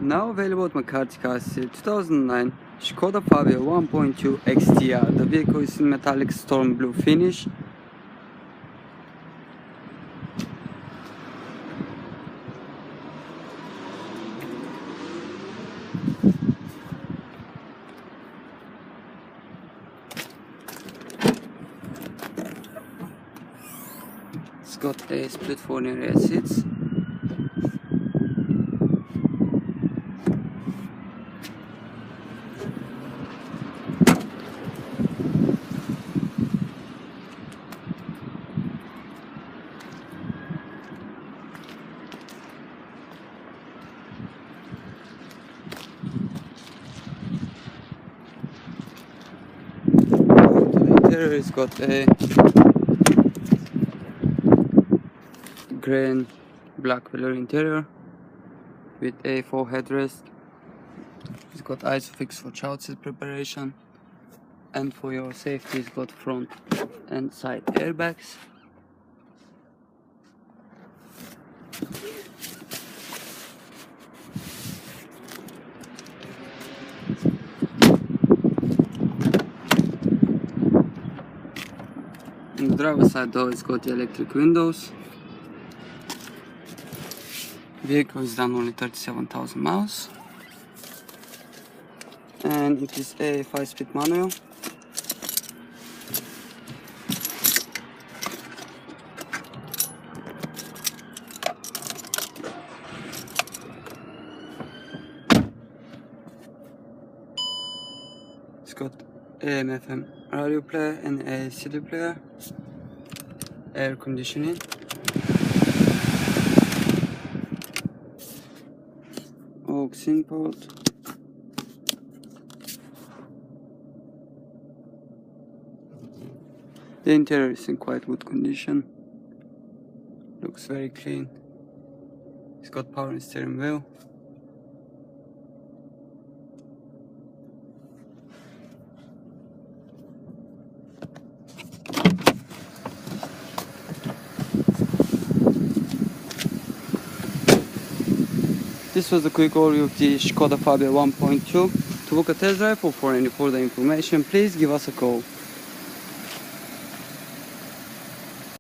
Now available at McCarthy Cars 2009 Skoda Fabia 1.2 XTR. The vehicle is in metallic storm blue finish. It's got a split fold rear seats. Interior has got a grey and black velour interior with a full headrest. It's got ISOFIX for child seat preparation, and for your safety it's got front and side airbags. On the driver's side door, it's got the electric windows. Vehicle is done only 37,000 miles, and it is a 5-speed manual. It's got AM/FM radio player and a CD player, air conditioning, aux input, the interior is in quite good condition, looks very clean. It's got power steering wheel. This was a quick overview of the Skoda Fabia 1.2. To book a test drive or for any further information, please give us a call.